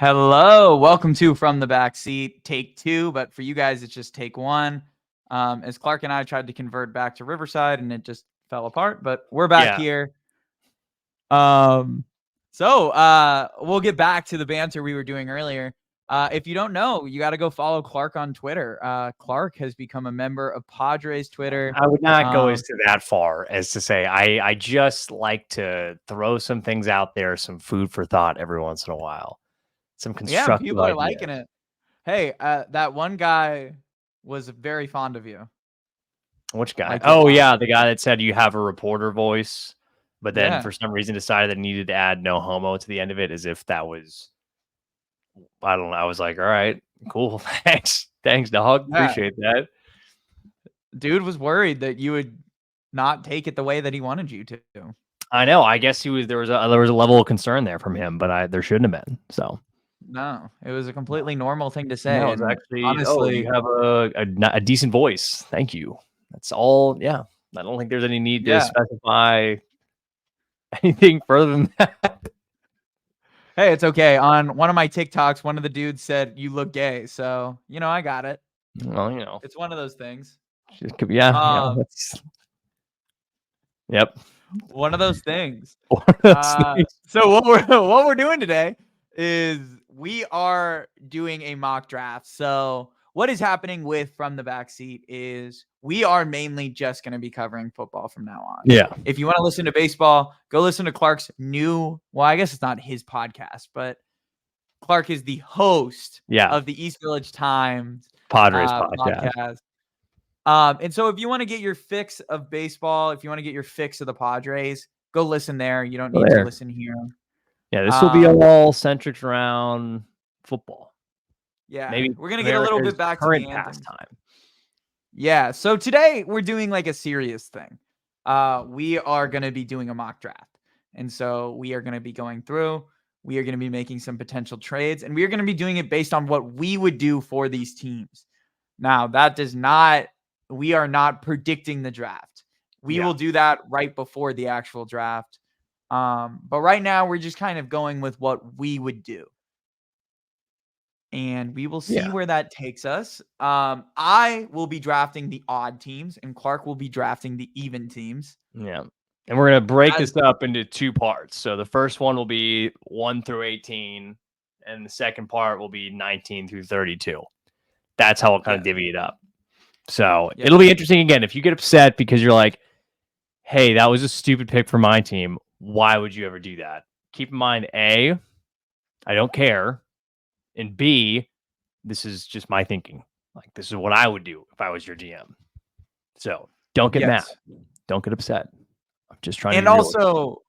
Hello, welcome to From the Backseat, take 2, but for you guys, it's just take 1. As Clark and I tried to convert back to Riverside, and it just fell apart, but we're back here. We'll get back to the banter we were doing earlier. If you don't know, you got to go follow Clark on Twitter. Clark has become a member of Padres Twitter. I would not go as to that far as to say I just like to throw some things out there, some food for thought every once in a while. Some constructive people are ideas. liking it. Hey, that one guy was very fond of you. Which guy? The guy that said you have a reporter voice, but then for some reason decided that needed to add no homo to the end of it, as if that was, I don't know. I was like, all right, cool, thanks, dog, appreciate that. Dude was worried that you would not take it the way that he wanted you to. I know. I guess there was a level of concern there from him, but there shouldn't have been. So. No, it was a completely normal thing to say. No, it's actually, honestly, you have a decent voice. Thank you. That's all. Yeah. I don't think there's any need to specify anything further than that. Hey, it's okay. On one of my TikToks, one of the dudes said, "You look gay." So, I got it. Well, it's one of those things. Yep. One of those things. So what we're doing today is we are doing a mock draft. So what is happening with From the Backseat is we are mainly just going to be covering football from now on. Yeah. If you want to listen to baseball, go listen to Clark's I guess it's not his podcast, but Clark is the host of the East Village Times Padres podcast. And so if you want to get your fix of baseball, if you want to get your fix of the Padres, go listen there. You don't need to listen here. Yeah, this will be all centric around football. Yeah, maybe we're going to get a little bit back to the pastime. Yeah, so today we're doing like a serious thing. We are going to be doing a mock draft. And so we are going to be going through. We are going to be making some potential trades. And we are going to be doing it based on what we would do for these teams. Now, we are not predicting the draft. We will do that right before the actual draft. But right now, we're just kind of going with what we would do. And we will see where that takes us. I will be drafting the odd teams, and Clark will be drafting the even teams. Yeah. And we're going to break this up into 2 parts. So the first one will be 1 through 18, and the second part will be 19 through 32. That's how we'll kind of divvy it up. So it'll be interesting. Again, if you get upset because you're like, hey, that was a stupid pick for my team, why would you ever do that? Keep in mind, A, I don't care. And B, this is just my thinking. Like, this is what I would do if I was your GM. So don't get mad. Don't get upset. I'm just trying to. And also,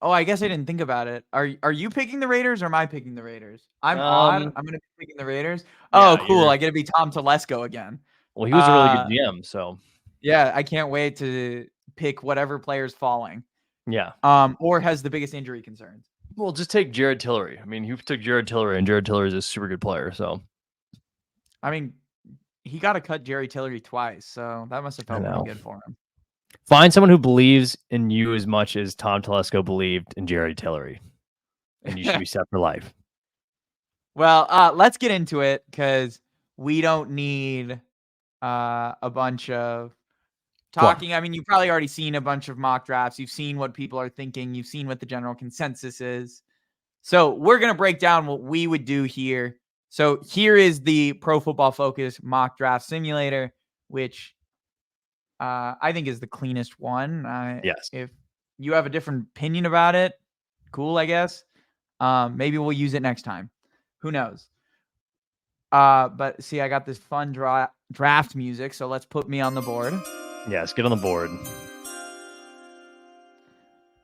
I guess I didn't think about it. Are you picking the Raiders or am I picking the Raiders? I'm odd. I'm going to be picking the Raiders. Oh, cool. I get to be Tom Telesco again. Well, he was a really good GM, so. Yeah, I can't wait to pick whatever player's falling. Yeah. Or has the biggest injury concerns. Well, just take Jared Tillery. I mean, you took Jared Tillery, and Jared Tillery is a super good player, so. I mean, he got to cut Jerry Tillery twice, so that must have felt pretty good for him. Find someone who believes in you as much as Tom Telesco believed in Jerry Tillery, and you should be set for life. Well, let's get into it, because we don't need a bunch of talking. I mean, you've probably already seen a bunch of mock drafts. You've seen what people are thinking. You've seen what the general consensus is. So we're going to break down what we would do here. So here is the Pro Football Focus mock draft simulator, which I think is the cleanest one. Yes. If you have a different opinion about it, cool, I guess. Maybe we'll use it next time. Who knows? But see, I got this fun draft music, so let's put me on the board. Yes, get on the board.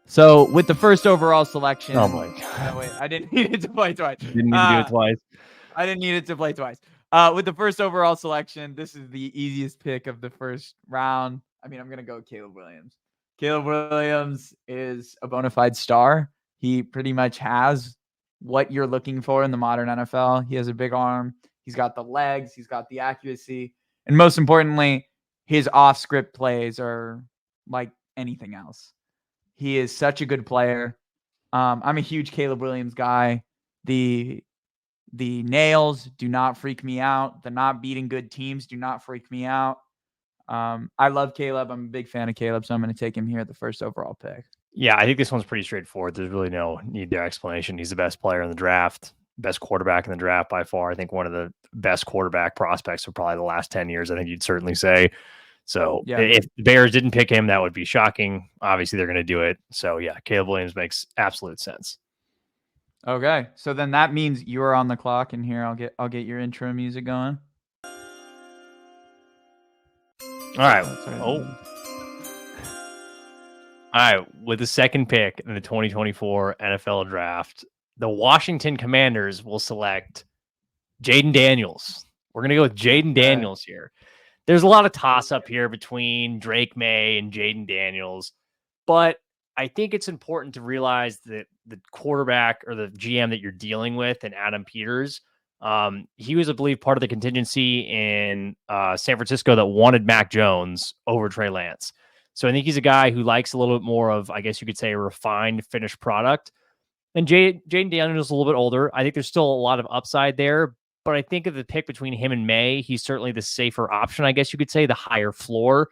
So with the first overall selection. Oh my God. No, wait, I didn't need it to play twice. Didn't need to do it twice. I didn't need it to play twice. With the first overall selection, this is the easiest pick of the first round. I mean, I'm going to go Caleb Williams. Caleb Williams is a bona fide star. He pretty much has what you're looking for in the modern NFL. He has a big arm. He's got the legs. He's got the accuracy. And most importantly, his off-script plays are like anything else. He is such a good player. I'm a huge Caleb Williams guy. The The nails do not freak me out. The not beating good teams do not freak me out. I love Caleb. I'm a big fan of Caleb, so I'm going to take him here at the first overall pick. Yeah, I think this one's pretty straightforward. There's really no need their explanation. He's the best player in the draft, best quarterback in the draft by far. I think one of the best quarterback prospects of probably the last 10 years, I think you'd certainly say. So if the Bears didn't pick him, that would be shocking. Obviously, they're going to do it. So yeah, Caleb Williams makes absolute sense. Okay, so then that means you are on the clock, and here I'll get your intro music going. All right. All right, with the second pick in the 2024 NFL Draft, the Washington Commanders will select Jaden Daniels. We're going to go with Jaden Daniels here. There's a lot of toss-up here between Drake May and Jaden Daniels, but I think it's important to realize that the quarterback or the GM that you're dealing with, and Adam Peters, he was, I believe, part of the contingency in San Francisco that wanted Mac Jones over Trey Lance. So I think he's a guy who likes a little bit more of, I guess you could say, a refined finished product. And Jaden Daniels is a little bit older. I think there's still a lot of upside there, but I think of the pick between him and May, he's certainly the safer option, I guess you could say, the higher floor.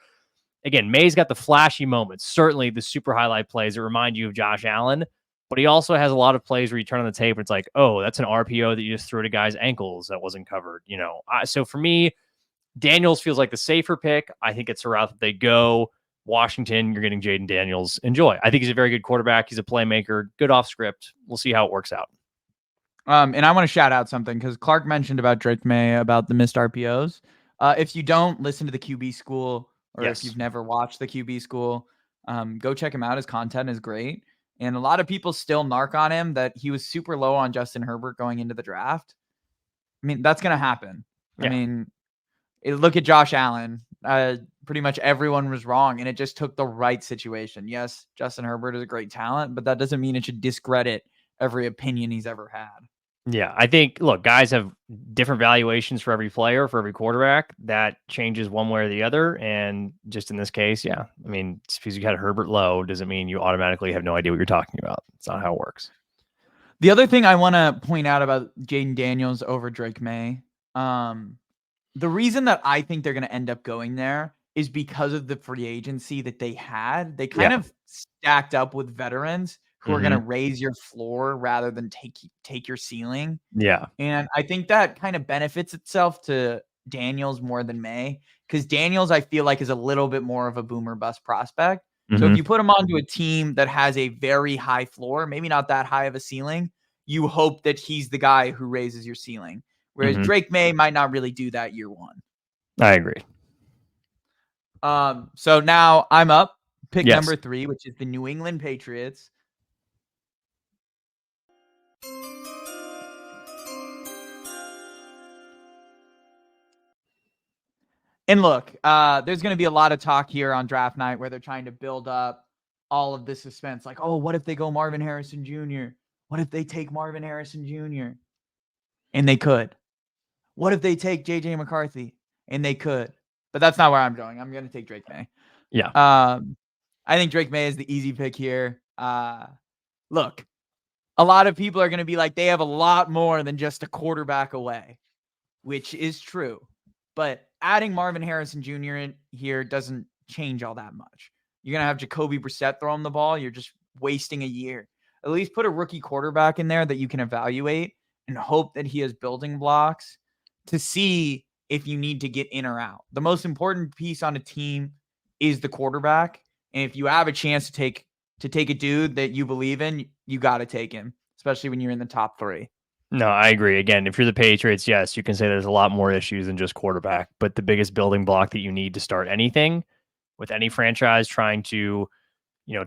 Again, May's got the flashy moments, certainly the super highlight plays that remind you of Josh Allen, but he also has a lot of plays where you turn on the tape and it's like, oh, that's an RPO that you just threw at a guy's ankles that wasn't covered. So for me, Daniels feels like the safer pick. I think it's a route that they go. Washington, you're getting Jaden Daniels. Enjoy. I think he's a very good quarterback. He's a playmaker, good off script. We'll see how it works out. And I want to shout out something because Clark mentioned about Drake May about the missed RPOs. If you don't listen to the QB School, or if you've never watched the QB School, go check him out. His content is great. And a lot of people still narc on him that he was super low on Justin Herbert going into the draft. I mean, that's going to happen. Yeah. I mean, look at Josh Allen. Pretty much everyone was wrong, and it just took the right situation. Yes, Justin Herbert is a great talent, but that doesn't mean it should discredit every opinion he's ever had. Yeah, I think, look, guys have different valuations for every player, for every quarterback. That changes one way or the other. And just in this case, yeah. I mean, just because you had Herbert low doesn't mean you automatically have no idea what you're talking about. It's not how it works. The other thing I want to point out about Jaden Daniels over Drake May, the reason that I think they're going to end up going there is because of the free agency that they had. They kind of stacked up with veterans who are going to raise your floor rather than take your ceiling. Yeah. And I think that kind of benefits itself to Daniels more than May, because Daniels, I feel like, is a little bit more of a boomer bust prospect. So if you put him onto a team that has a very high floor, maybe not that high of a ceiling, you hope that he's the guy who raises your ceiling. Whereas Drake May might not really do that year one. I agree. So now I'm up. Pick number 3, which is the New England Patriots. And look, there's going to be a lot of talk here on draft night where they're trying to build up all of the suspense. Like, oh, what if they go Marvin Harrison Jr.? What if they take Marvin Harrison Jr.? And they could. What if they take J.J. McCarthy? And they could. But that's not where I'm going. I'm going to take Drake May. Yeah. I think Drake May is the easy pick here. Look, a lot of people are going to be like, they have a lot more than just a quarterback away, which is true. But adding Marvin Harrison Jr. in here doesn't change all that much. You're going to have Jacoby Brissett throw him the ball. You're just wasting a year. At least put a rookie quarterback in there that you can evaluate and hope that he has building blocks to see if you need to get in or out. The most important piece on a team is the quarterback. And if you have a chance to take a dude that you believe in, you got to take him, especially when you're in the top 3. No, I agree. Again, if you're the Patriots, yes, you can say there's a lot more issues than just quarterback, but the biggest building block that you need to start anything with any franchise trying to,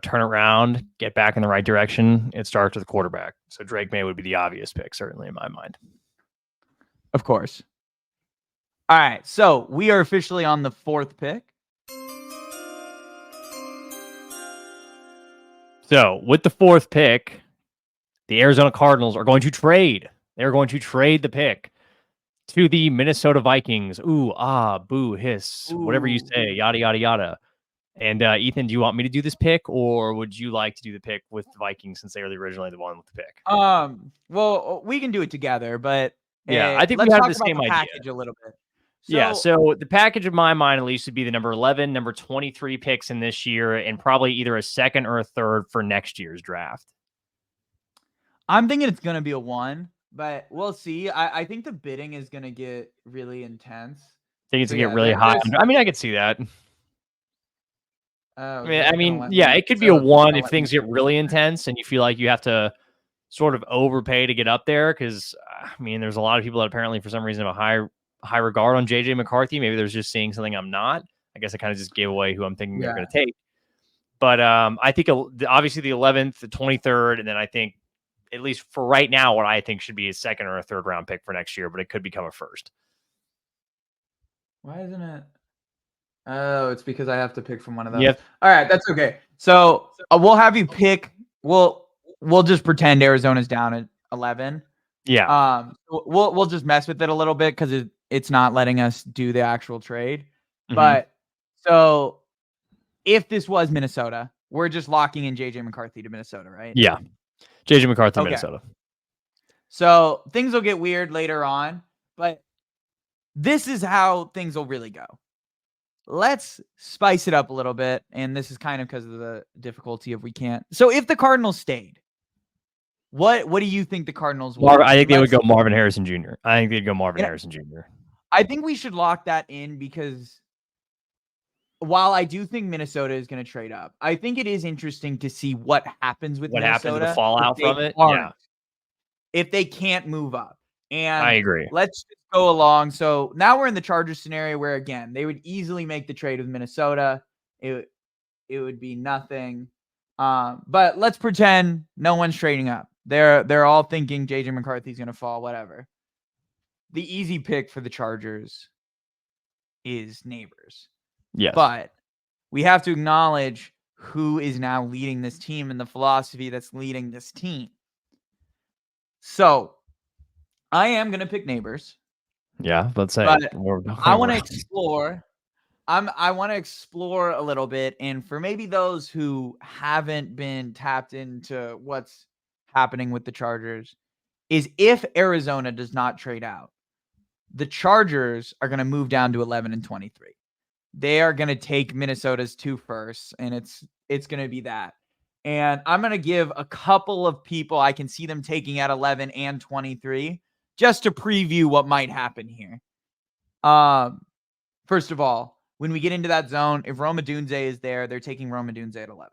turn around, get back in the right direction, it starts with the quarterback. So Drake May would be the obvious pick, certainly in my mind. Of course. All right, so we are officially on the 4th pick. So with the 4th pick, the Arizona Cardinals are going to trade. They're going to trade the pick to the Minnesota Vikings. Ooh, ah, boo, hiss, whatever you say, yada, yada, yada. And Ethan, do you want me to do this pick, or would you like to do the pick with the Vikings since they were originally the one with the pick? Well, we can do it together, but Yeah, I think we Let's have talk the about same the idea. package a little bit. Yeah, so the package of my mind at least would be the number 11, number 23 picks in this year, and probably either a second or a third for next year's draft. I'm thinking it's going to be a 1, but we'll see. I think the bidding is going to get really intense. Think it's going to get really high. I mean, I could see that. Yeah, it could be a 1 if things get really intense and you feel like you have to sort of overpay to get up there. Because I mean, there's a lot of people that apparently, for some reason, have a high regard on JJ McCarthy. Maybe there's just seeing something I'm not. I guess I kind of just gave away who I'm thinking they're going to take. But I think obviously the 11th, the 23rd, and then I think at least for right now, what I think should be a second or a third round pick for next year, but it could become a first. Why isn't it? Oh, it's because I have to pick from one of those. Yep. All right, that's okay. So we'll have you pick. We'll just pretend Arizona's down at 11. Yeah. We'll just mess with it a little bit because it's not letting us do the actual trade. Mm-hmm. But so if this was Minnesota, we're just locking in JJ McCarthy to Minnesota, right? Yeah. JJ McCarthy, Minnesota. So things will get weird later on, but this is how things will really go. Let's spice it up a little bit. And this is kind of because of the difficulty of we can't. So if the Cardinals stayed, what do you think the Cardinals would? I think they would go Marvin Harrison Jr. I think they'd go Marvin Harrison Jr. I think we should lock that in because while I do think Minnesota is going to trade up, I think it is interesting to see what happens with Minnesota. What happens, the fallout from it? Yeah. If they can't move up. And I agree. Let's just go along. So now we're in the Chargers scenario where, again, they would easily make the trade with Minnesota. It would be nothing. But let's pretend no one's trading up. They're all thinking JJ McCarthy's going to fall, whatever. The easy pick for the Chargers is Neighbors. Yes. But we have to acknowledge who is now leading this team and the philosophy that's leading this team. So I am going to pick Neighbors. Yeah, let's say. But I want to explore. I want to explore a little bit. And for maybe those who haven't been tapped into what's happening with the Chargers, is if Arizona does not trade out, the Chargers are going to move down to 11 and 23. They are going to take Minnesota's 2 firsts, and it's going to be that. And I'm going to give a couple of people I can see them taking at 11 and 23 just to preview what might happen here. First of all, when we get into that zone, if Rome Odunze is there, they're taking Rome Odunze at 11.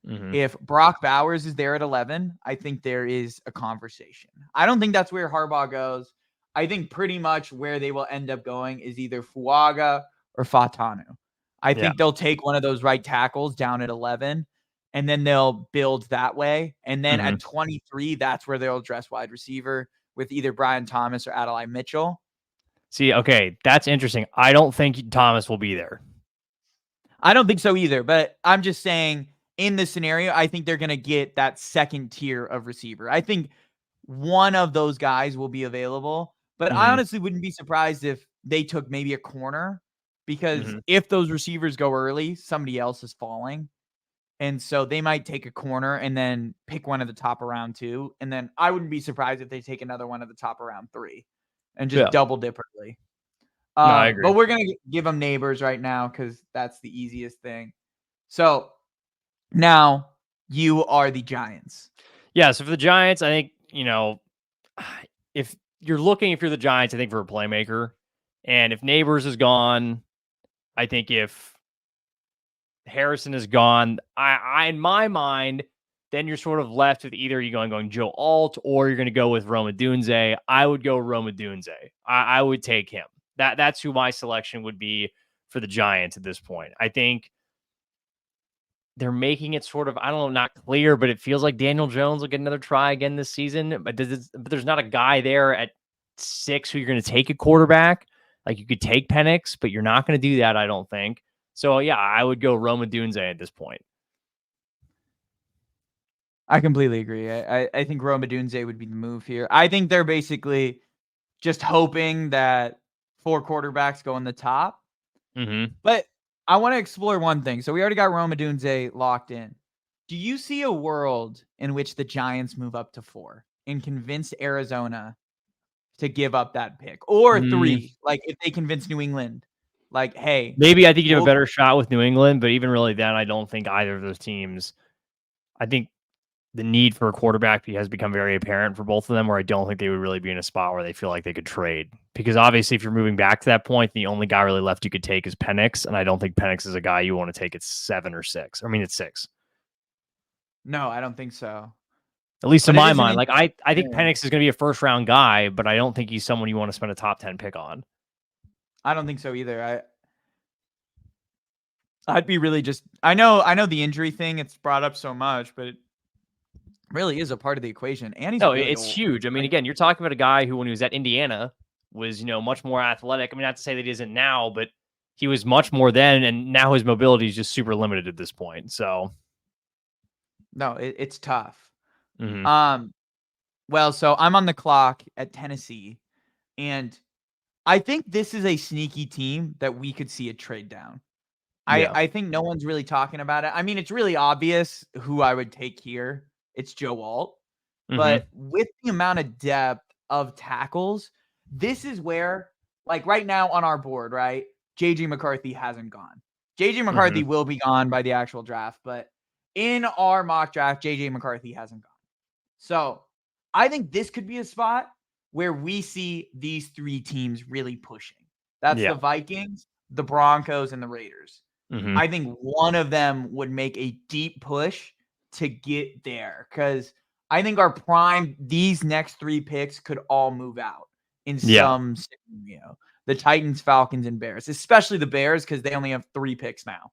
Mm-hmm. If Brock Bowers is there at 11, I think there is a conversation. I don't think that's where Harbaugh goes. I think pretty much where they will end up going is either Fuaga or Fatanu. I think they'll take one of those right tackles down at 11, and then they'll build that way. And then at 23, that's where they'll address wide receiver with either Brian Thomas or Adlai Mitchell. See, okay, that's interesting. I don't think Thomas will be there. I don't think so either, but I'm just saying in this scenario, I think they're going to get that second tier of receiver. I think one of those guys will be available, but I honestly wouldn't be surprised if they took maybe a corner, because if those receivers go early, somebody else is falling. And so they might take a corner and then pick one at the top of round 2. And then I wouldn't be surprised if they take another one at the top of round 3 and just double dip early. No, I agree. But we're going to give them Neighbors right now because that's the easiest thing. So now you are the Giants. Yeah. So for the Giants, I think, if you're the Giants, I think for a playmaker, and if Neighbors is gone, I think if Harrison is gone, I in my mind, then you're sort of left with either you're going Joe Alt or you're going to go with Rome Odunze. I would go Rome Odunze. I would take him. That's who my selection would be for the Giants at this point. I think they're making it sort of, I don't know, not clear, but it feels like Daniel Jones will get another try again this season. But there's not a guy there at 6 who you're going to take a quarterback. Like, you could take Penix, but you're not going to do that, I don't think. So, yeah, I would go Rome Odunze at this point. I completely agree. I think Rome Odunze would be the move here. I think they're basically just hoping that 4 quarterbacks go in the top. But I want to explore one thing. So we already got Rome Odunze locked in. Do you see a world in which the Giants move up to 4 and convince Arizona to give up that pick, or 3. Like if they convince New England, like, hey, maybe I think you have a better shot with New England, but even really then, I don't think either of those teams. I think the need for a quarterback has become very apparent for both of them, where I don't think they would really be in a spot where they feel like they could trade. Because obviously, if you're moving back to that point, the only guy really left you could take is Penix, and I don't think Penix is a guy you want to take at 7 or 6. I mean, it's 6. No, I don't think so. At least in my mind. Like, I think Penix is going to be a first-round guy, but I don't think he's someone you want to spend a top 10 pick on. I don't think so either. I'd be really just I know the injury thing, it's brought up so much, but it really is a part of the equation. And he's really it's old. huge. I mean, again, you're talking about a guy who, when he was at Indiana, was, much more athletic. I mean, not to say that he isn't now, but he was much more then, and now his mobility is just super limited at this point. So, no, it's tough. Mm-hmm. Well, so I'm on the clock at Tennessee, and I think this is a sneaky team that we could see a trade down. Yeah. I think no one's really talking about it. I mean, it's really obvious who I would take here. It's Joe Alt. But with the amount of depth of tackles, this is where, like right now on our board, right? JJ McCarthy hasn't gone. JJ McCarthy will be gone by the actual draft, but in our mock draft, JJ McCarthy hasn't gone. So I think this could be a spot where we see these 3 teams really pushing. That's the Vikings, the Broncos, and the Raiders. I think one of them would make a deep push to get there, because I think these next 3 picks could all move out in some scenario. The Titans, Falcons, and Bears, especially the Bears, because they only have 3 picks now.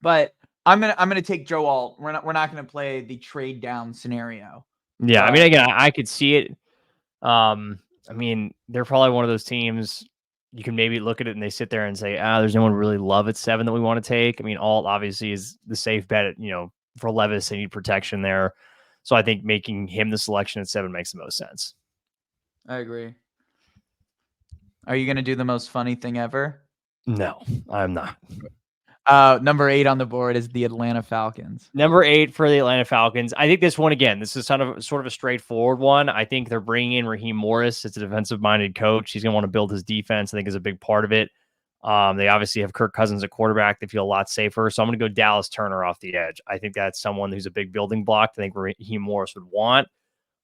But I'm gonna take Joe Alt. We're not gonna play the trade down scenario. Yeah, I mean, again, I could see it. I mean, they're probably one of those teams you can maybe look at it and they sit there and say, there's no one really love at 7 that we want to take. I mean, Alt obviously is the safe bet. For Levis, they need protection there. So I think making him the selection at 7 makes the most sense. I agree. Are you going to do the most funny thing ever? No, I'm not. Number 8 on the board is the Atlanta Falcons. Number 8 for the Atlanta Falcons. I think this one, again, this is sort of a straightforward one. I think they're bringing in Raheem Morris. It's a defensive-minded coach. He's going to want to build his defense. I think is a big part of it. They obviously have Kirk Cousins at quarterback. They feel a lot safer. So I'm going to go Dallas Turner off the edge. I think that's someone who's a big building block. I think Raheem Morris would want.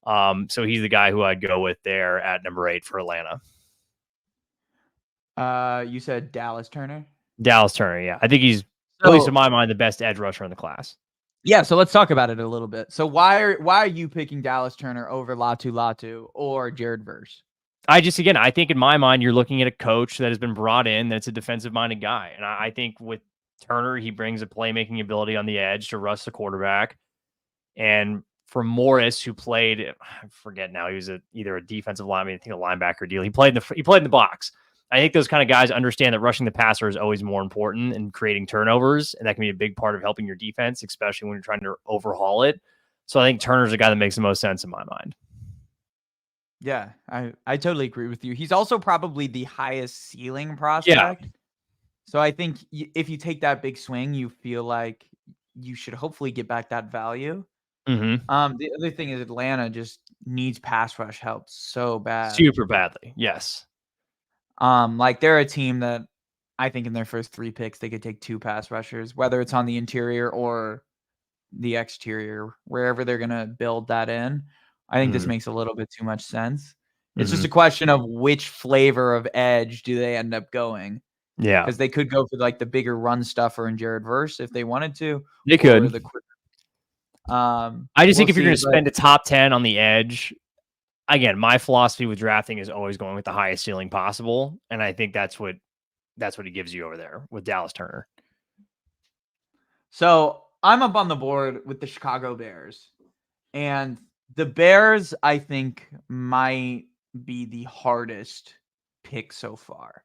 So he's the guy who I'd go with there at number 8 for Atlanta. You said Dallas Turner? Dallas Turner, yeah. I think he's, at least in my mind, the best edge rusher in the class. Yeah, so let's talk about it a little bit. So why are you picking Dallas Turner over Latu or Jared Verse? I think in my mind, you're looking at a coach that has been brought in that's a defensive-minded guy. And I think with Turner, he brings a playmaking ability on the edge to rush the quarterback. And for Morris, who played, I forget now, he was either a defensive lineman, I think a linebacker deal. He played in the box. I think those kind of guys understand that rushing the passer is always more important and creating turnovers, and that can be a big part of helping your defense, especially when you're trying to overhaul it. So I think Turner's a guy that makes the most sense in my mind. Yeah, I totally agree with you. He's also probably the highest ceiling prospect. Yeah. So I think if you take that big swing, you feel like you should hopefully get back that value. The other thing is Atlanta just needs pass rush help so bad. Super badly, yes. Like they're a team that I think in their first 3 picks, they could take 2 pass rushers, whether it's on the interior or the exterior, wherever they're going to build that in. I think this makes a little bit too much sense. It's just a question of which flavor of edge do they end up going. Yeah. Because they could go for like the bigger run stuffer in Jared Verse if they wanted to. They could. The quicker. I just think if you're going to spend a top 10 on the edge, again, my philosophy with drafting is always going with the highest ceiling possible. And I think that's what it gives you over there with Dallas Turner. So I'm up on the board with the Chicago Bears. And the Bears, I think, might be the hardest pick so far.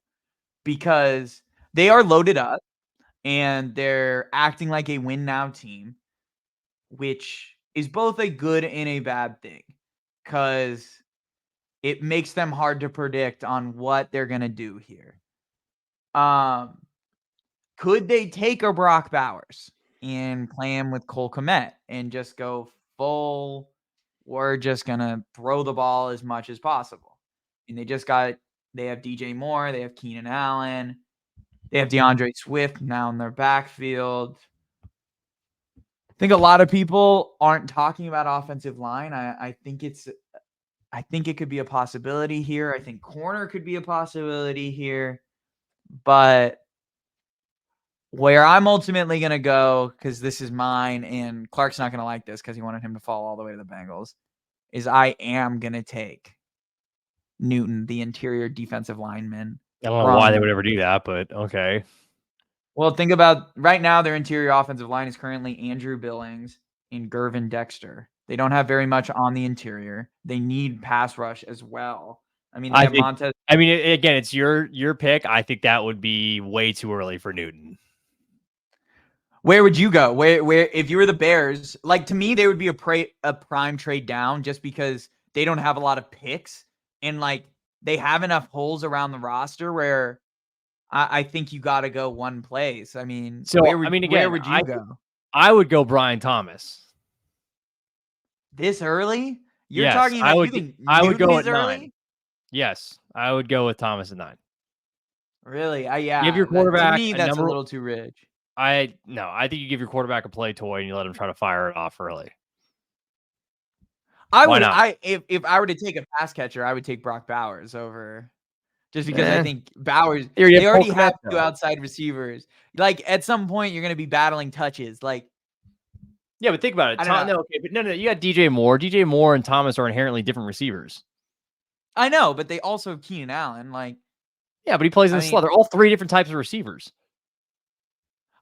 Because they are loaded up. And they're acting like a win-now team. Which is both a good and a bad thing. Because it makes them hard to predict on what they're going to do here. Could they take a Brock Bowers and play him with Cole Kmet and just go full we're just going to throw the ball as much as possible. And they have DJ Moore, they have Keenan Allen, they have DeAndre Swift now in their backfield. I think a lot of people aren't talking about offensive line. I think it could be a possibility here. I think corner could be a possibility here. But where I'm ultimately going to go, because this is mine, and Clark's not going to like this because he wanted him to fall all the way to the Bengals, is I am going to take Newton, the interior defensive lineman. I don't know why they would ever do that, but okay. Well, think about right now, their interior offensive line is currently Andrew Billings and Gervin Dexter. They don't have very much on the interior. They need pass rush as well. I mean, Montez. I mean, again, it's your pick. I think that would be way too early for Newton. Where would you go? Where if you were the Bears, like to me, they would be a prime trade down just because they don't have a lot of picks and like they have enough holes around the roster where I think you got to go one place. I mean, where would you go? I would go Brian Thomas. This early? You're talking about I would go at early? 9. Yes, I would go with Thomas at 9. Really? Yeah. Give your quarterback to me, that's a little too rich. I think you give your quarterback a play toy and you let him try to fire it off early. If I were to take a pass catcher, I would take Brock Bowers over, just because I think Bowers. They already have 2 outside receivers. Like at some point, you're going to be battling touches. Like, yeah, but think about it. No. You got DJ Moore. DJ Moore and Thomas are inherently different receivers. I know, but they also have Keenan Allen. Like, yeah, but he plays in the slot. They're all 3 different types of receivers.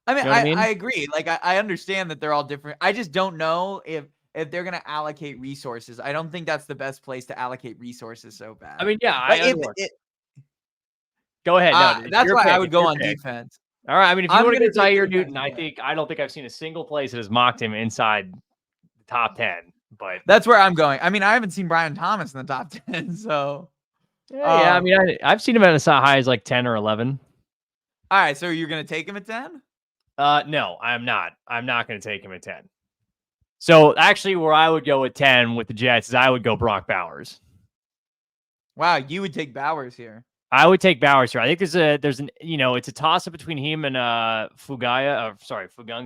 I mean, I agree. Like, I understand that they're all different. I just don't know if they're going to allocate resources. I don't think that's the best place to allocate resources so bad. I mean, yeah. Go ahead. No, that's why I would go on defense. All right. I mean, if you want to go Zaire Newton, I don't think I've seen a single place that has mocked him inside the top 10. But that's where I'm going. I mean, I haven't seen Brian Thomas in the top 10. So I mean, I've seen him at as high as like 10 or 11. All right. So you're going to take him at 10? No, I'm not. I'm not going to take him at 10. So actually, where I would go at 10 with the Jets is I would go Brock Bowers. Wow, you would take Bowers here. I would take Bowers here. I think it's a toss up between him and Fugunga.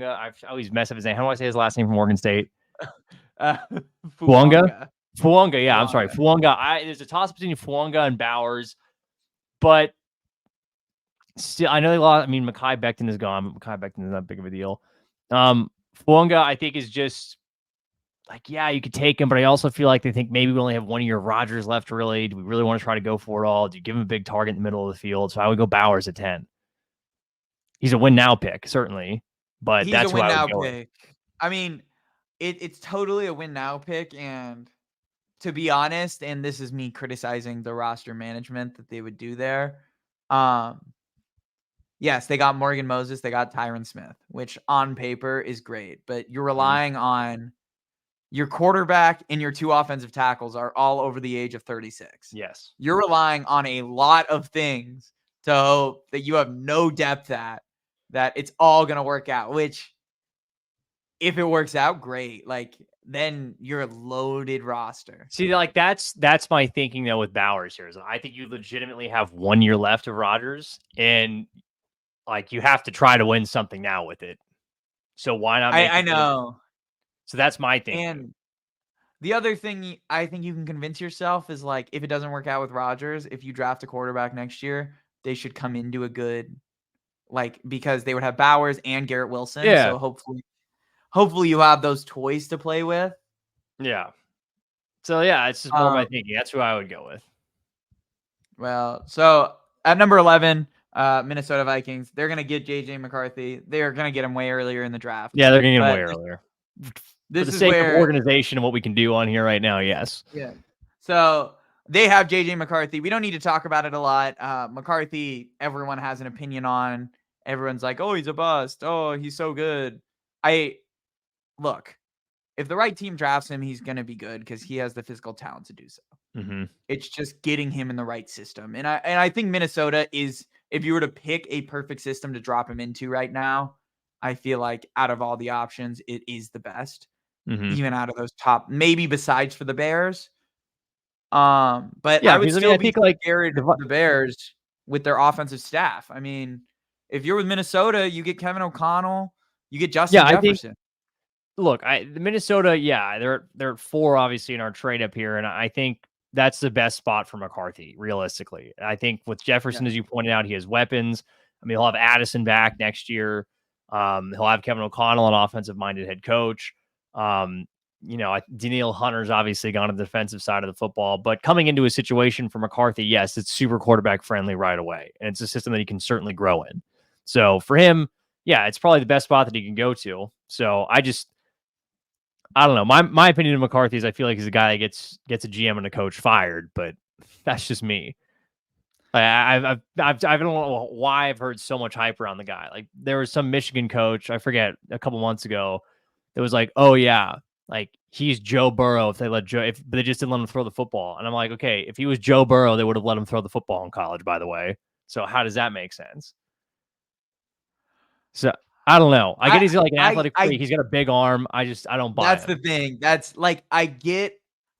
I always mess up his name. How do I say his last name from Morgan State? Fugunga. Yeah, I'm sorry, Fugunga. There's a toss up between Fugunga and Bowers, but still, I know they lost. I mean, Mekhi Becton is gone. But Mekhi Becton is not big of a deal. Fugunga, I think, is just like, yeah, you could take him, but I also feel like they think maybe we only have 1 year Rodgers left. Really, do we really want to try to go for it all? Do you give him a big target in the middle of the field? So I would go Bowers at 10. He's a win now pick, certainly, but that's who I would go pick. I mean, it's totally a win now pick, and to be honest, and this is me criticizing the roster management that they would do there. Yes, they got Morgan Moses, they got Tyron Smith, which on paper is great, but you're relying on your quarterback and your 2 offensive tackles are all over the age of 36. Yes. You're relying on a lot of things to hope that you have no depth at, that it's all going to work out, which if it works out, great. Like, then you're a loaded roster. See, like that's my thinking though with Bowers here. Is I think you legitimately have 1 year left of Rodgers, and like you have to try to win something now with it. So why not? I know. So that's my thing. And the other thing I think you can convince yourself is like, if it doesn't work out with Rodgers, if you draft a quarterback next year, they should come into a good, like, because they would have Bowers and Garrett Wilson. Yeah. So hopefully you have those toys to play with. Yeah. So yeah, it's just more my thinking. That's who I would go with. Well, so at number 11, Minnesota Vikings, they're going to get JJ McCarthy. They're going to get him way earlier in the draft. Yeah, they're going to get him way earlier. For the sake of organization and what we can do on here right now, yes. Yeah. So they have JJ McCarthy. We don't need to talk about it a lot. McCarthy, everyone has an opinion on. Everyone's like, oh, he's a bust. Oh, he's so good. Look, if the right team drafts him, he's going to be good because he has the physical talent to do so. Mm-hmm. It's just getting him in the right system. And I think Minnesota is, if you were to pick a perfect system to drop him into right now, I feel like out of all the options, it is the best. even out of those top, maybe besides for the Bears. But Yeah, I would because still I be think like scared of the Bears with their offensive staff. I mean, if you're with Minnesota, you get Kevin O'Connell, you get Justin I think Jefferson. look, the Minnesota, they're at 4 obviously in our trade up here, and I think that's the best spot for McCarthy, realistically. I think with Jefferson, as you pointed out, he has weapons. I mean, he'll have Addison back next year. He'll have Kevin O'Connell, an offensive-minded head coach. Daniil Hunter's obviously gone to the defensive side of the football, but coming into a situation for McCarthy, yes, it's super quarterback friendly right away, and it's a system that he can certainly grow in. So for him, it's probably the best spot that he can go to. So I don't know. My opinion of McCarthy is I feel like he's a guy that gets a GM and a coach fired, but that's just me. I don't know why I've heard so much hype around the guy. Like there was some Michigan coach, I forget, a couple months ago, that was like, "Oh yeah, like he's Joe Burrow if they just didn't let him throw the football." And I'm like, okay, if he was Joe Burrow, they would have let him throw the football in college, by the way. So how does that make sense? So I don't know. I get he's like an athletic freak. He's got a big arm. I don't buy That's him. the thing. That's like I get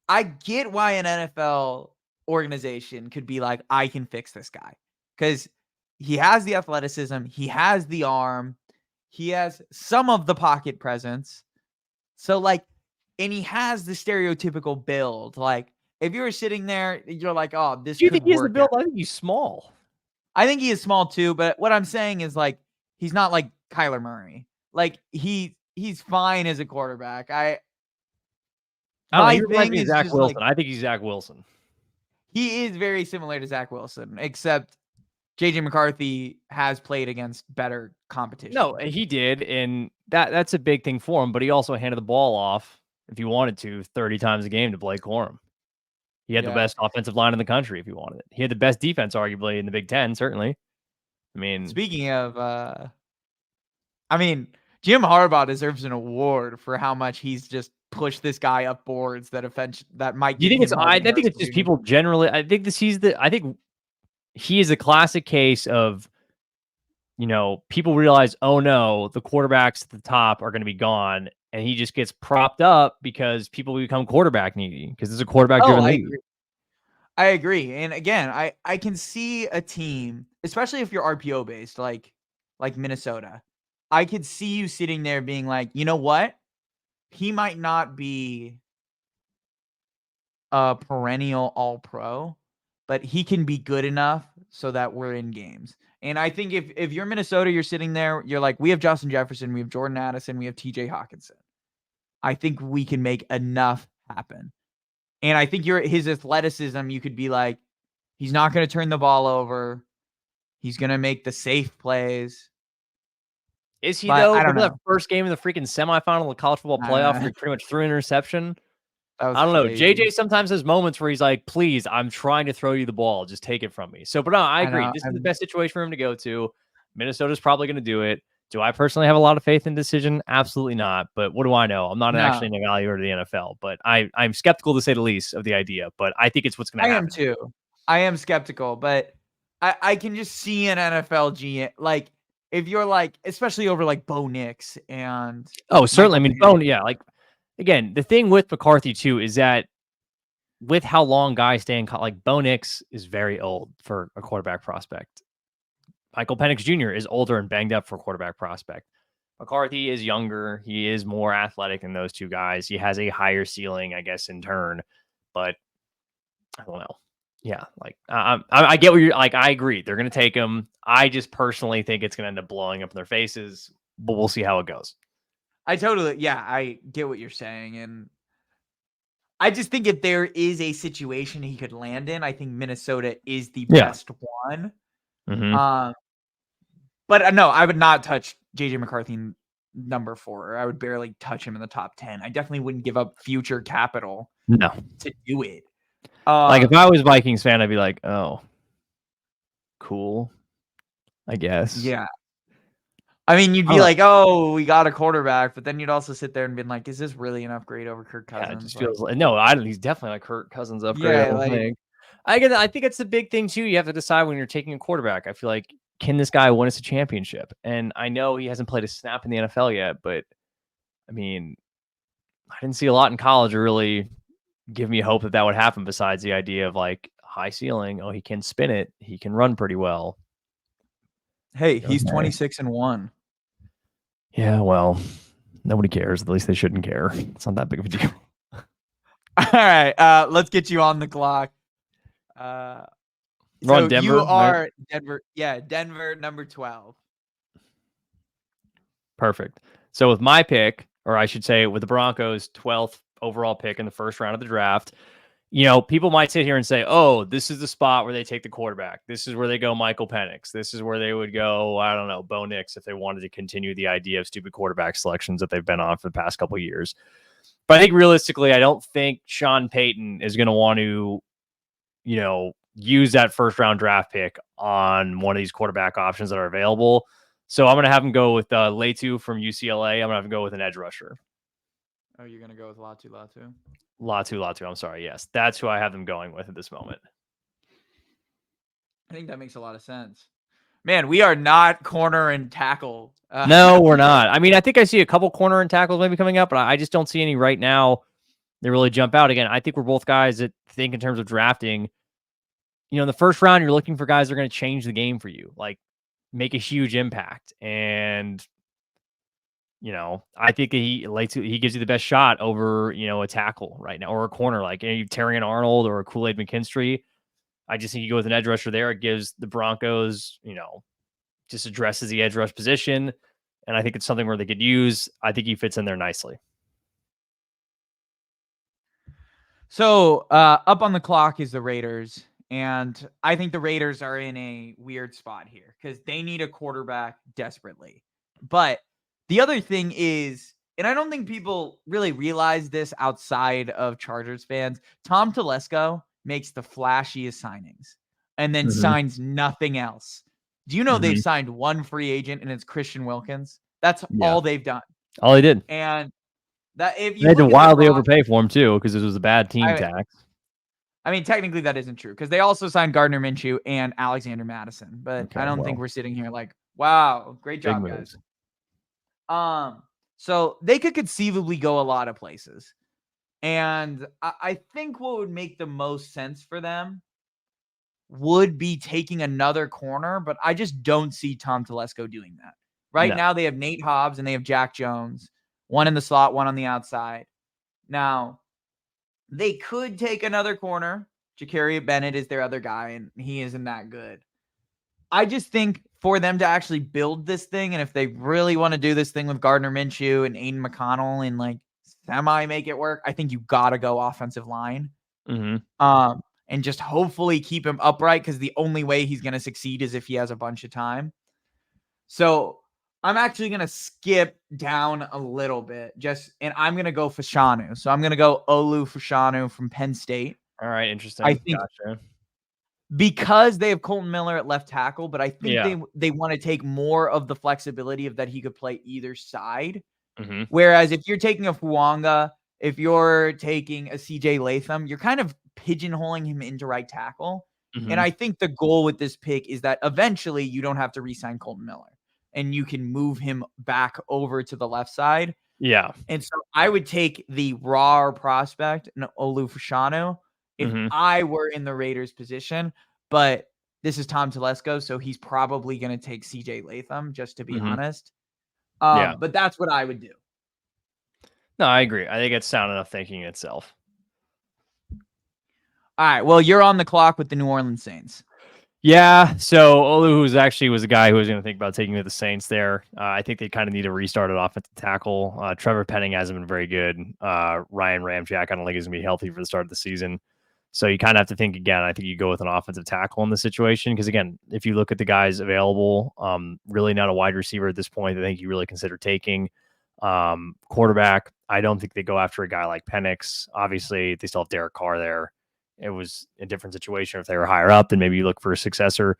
why an NFL organization could be like, I can fix this guy. Because he has the athleticism, he has the arm, he has some of the pocket presence. So like, and he has the stereotypical build. Like, if you were sitting there, you're like, oh, this Do you could think he has the work build? out. I think he's small. I think he is small too, but what I'm saying is like he's not like Kyler Murray. Like he's fine as a quarterback. I don't know. My He reminds thing me of is Zach just Wilson. like I think he's Zach Wilson. he is very similar to Zach Wilson, except JJ McCarthy has played against better competition. No, he did, and that's a big thing for him. But he also handed the ball off, if he wanted to, 30 times a game to Blake Corum. He had the best offensive line in the country if he wanted it. He had the best defense, arguably, in the Big Ten, certainly. I mean, speaking of, Jim Harbaugh deserves an award for how much he's just pushed this guy up boards that might. Do you think it's? I think it's just people generally. I think he is a classic case of, people realize, oh no, the quarterbacks at the top are going to be gone, and he just gets propped up because people become quarterback needy because it's a quarterback-driven league. I agree. And again, I can see a team, especially if you're RPO based, like Minnesota. I could see you sitting there being like, you know what? He might not be a perennial all-pro, but he can be good enough so that we're in games. And I think if you're Minnesota, you're sitting there, you're like, we have Justin Jefferson, we have Jordan Addison, we have TJ Hawkinson. I think we can make enough happen. And I think his athleticism, you could be like, he's not going to turn the ball over. He's going to make the safe plays. Is he, though? Remember that first game in the freaking semifinal of the college football playoff where he pretty much threw an interception? I don't know. JJ sometimes has moments where he's like, please, I'm trying to throw you the ball. Just take it from me. So, but no, I agree. This is the best situation for him to go to. Minnesota's probably going to do it. Do I personally have a lot of faith in decision? Absolutely not. But what do I know? I'm not actually an evaluator of the NFL, but I'm skeptical to say the least of the idea. But I think it's what's going to happen. I am too. I am skeptical, but I can just see an NFL GM, like if you're like, especially over like Bo Nix and certainly. I mean, like again, the thing with McCarthy too is that with how long guys stay in like Bo Nix is very old for a quarterback prospect. Michael Penix Jr. is older and banged up for a quarterback prospect. McCarthy is younger. He is more athletic than those two guys. He has a higher ceiling, I guess, in turn. But I don't know. Yeah, like I get what you're like. I agree. They're going to take him. I just personally think it's going to end up blowing up in their faces, but we'll see how it goes. I get what you're saying. And I just think if there is a situation he could land in, I think Minnesota is the best one. Mm-hmm. But no, I would not touch JJ McCarthy number 4. I would barely touch him in the top 10. I definitely wouldn't give up future capital to do it. Like if I was Vikings fan, I'd be like, oh, cool, I guess. Yeah. I mean, you'd be like, oh, we got a quarterback, but then you'd also sit there and be like, is this really an upgrade over Kirk Cousins? Yeah, it just feels like, no, he's definitely like Kirk Cousins upgrade. I think it's the big thing too. You have to decide when you're taking a quarterback. I feel like, can this guy win us a championship? And I know he hasn't played a snap in the NFL yet, but I mean, I didn't see a lot in college to really give me hope that would happen. Besides the idea of like high ceiling, oh, he can spin it, he can run pretty well. Hey, he's 26-1. Yeah, well, nobody cares. At least they shouldn't care. It's not that big of a deal. All right, let's get you on the clock. Denver, you are right? Denver. Yeah, Denver, number 12. Perfect. So with my pick, or I should say with the Broncos' 12th overall pick in the first round of the draft, people might sit here and say, oh, this is the spot where they take the quarterback. This is where they go Michael Penix. This is where they would go, I don't know, Bo Nix, if they wanted to continue the idea of stupid quarterback selections that they've been on for the past couple of years. But I think realistically, I don't think Sean Payton is going to want to, use that first round draft pick on one of these quarterback options that are available. So I'm going to have him go with Latu from UCLA. I'm going to have him go with an edge rusher. Oh, you're going to go with Latu? Latu. I'm sorry. Yes, that's who I have them going with at this moment. I think that makes a lot of sense. Man, we are not corner and tackle. No, we're not. I mean, I think I see a couple corner and tackles maybe coming up, but I just don't see any right now that really jump out. Again, I think we're both guys that think in terms of drafting. In the first round, you're looking for guys that are going to change the game for you, like make a huge impact. And, I think he gives you the best shot over, a tackle right now or a corner like Terrion Arnold or a Kool-Aid McKinstry. I just think you go with an edge rusher there. It gives the Broncos, just addresses the edge rush position. And I think it's something where they could use. I think he fits in there nicely. So up on the clock is the Raiders. And I think the Raiders are in a weird spot here because they need a quarterback desperately. But the other thing is, and I don't think people really realize this outside of Chargers fans, Tom Telesco makes the flashiest signings and then signs nothing else. Do you know they've signed one free agent and it's Christian Wilkins? That's all they've done. All he did. And that if you had to wildly overpay for him too because it was a bad team tax. I mean, technically that isn't true because they also signed Gardner Minshew and Alexander Madison. But I don't think we're sitting here like, wow, great job, guys. So they could conceivably go a lot of places. And I think what would make the most sense for them would be taking another corner, but I just don't see Tom Telesco doing that. Right now they have Nate Hobbs and they have Jack Jones, one in the slot, one on the outside. Now, they could take another corner. Ja'Carry Bennett is their other guy, and he isn't that good. I just think for them to actually build this thing, and if they really want to do this thing with Gardner Minshew and Aiden McConnell and like semi make it work, I think you got to go offensive line. And just hopefully keep him upright because the only way he's going to succeed is if he has a bunch of time. So I'm actually going to skip down a little bit and I'm going to go Fashanu. So I'm going to go Olu Fashanu from Penn State. All right. Interesting. I think because they have Colton Miller at left tackle, but I think they want to take more of the flexibility of that he could play either side. Whereas if you're taking a Fuanga, if you're taking a CJ Latham, you're kind of pigeonholing him into right tackle. And I think the goal with this pick is that eventually you don't have to re-sign Colton Miller and you can move him back over to the left side. Yeah. And so I would take the raw prospect, Olu Fashanu, if I were in the Raiders position, but this is Tom Telesco, so he's probably going to take CJ Latham, just to be honest. But that's what I would do. No, I agree. I think it's sound enough thinking itself. All right. Well, you're on the clock with the New Orleans Saints. Yeah. So Olu was a guy who was going to think about taking with the Saints there. I think they kind of need to restart at offensive tackle. Trevor Penning hasn't been very good. Ryan Ramczyk, I don't think he's going to be healthy for the start of the season. So you kind of have to think again. I think you go with an offensive tackle in this situation because, again, if you look at the guys available, really not a wide receiver at this point. I think you really consider taking quarterback. I don't think they go after a guy like Penix. Obviously, they still have Derek Carr there. It was a different situation if they were higher up, then maybe you look for a successor.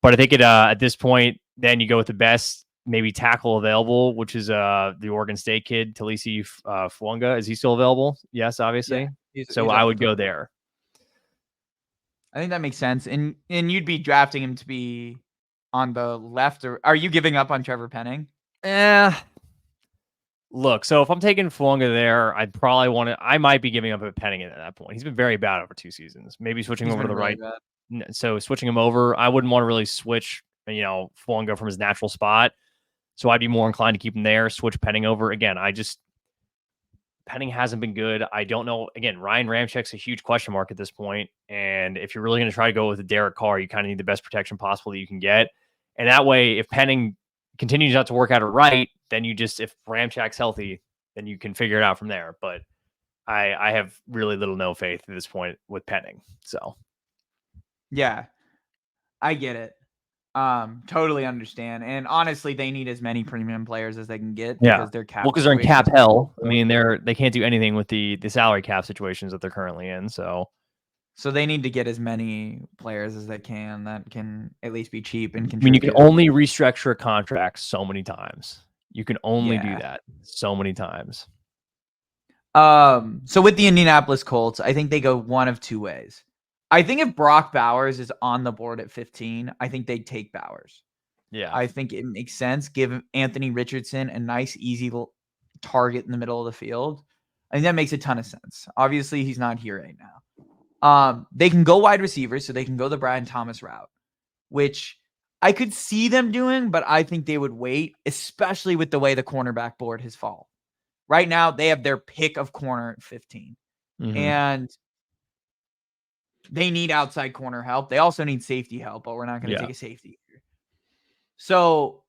But I think at this point, then you go with the best maybe tackle available, which is the Oregon State kid, Talisi Fuanga. Is he still available? Yes, obviously. Yeah, so I would go there. I think that makes sense. And you'd be drafting him to be on the left, or are you giving up on Trevor Penning? Look, so if I'm taking Fuanga there, I might be giving up a Penning at that point. He's been very bad over 2 seasons. Maybe switching He's over to been the really right. bad. So switching him over, I wouldn't want to really switch, Fuanga from his natural spot. So I'd be more inclined to keep him there, switch Penning over. Again, Penning hasn't been good. I don't know. Again, Ryan Ramczyk's a huge question mark at this point. And if you're really going to try to go with a Derek Carr, you kind of need the best protection possible that you can get. And that way, if Penning continues not to work out right, then if Ramczyk's healthy, then you can figure it out from there. But I have really little no faith at this point with Penning. So Yeah, I get it. Totally understand. And honestly, they need as many premium players as they can get because their cap. Well, because they're in situation cap is hell. so- I mean, they can't do anything with the salary cap situations that they're currently in. So they need to get as many players as they can that can at least be cheap and I mean, you can contribute. only restructure a contract so many times. You can only do Yeah. that so many times. So with the Indianapolis Colts, I think they go one of two ways. I think if Brock Bowers is on the board at 15, I think they'd take Bowers. Yeah. I think it makes sense. Give Anthony Richardson a nice, easy target in the middle of the field. I think that makes a ton of sense. Obviously, he's not here right now. They can go wide receivers, so they can go the Brian Thomas route, which I could see them doing, but I think they would wait, especially with the way the cornerback board has fallen. Right now, they have their pick of corner at 15. Mhm. And they need outside corner help. They also need safety help, but we're not going to take a safety here. So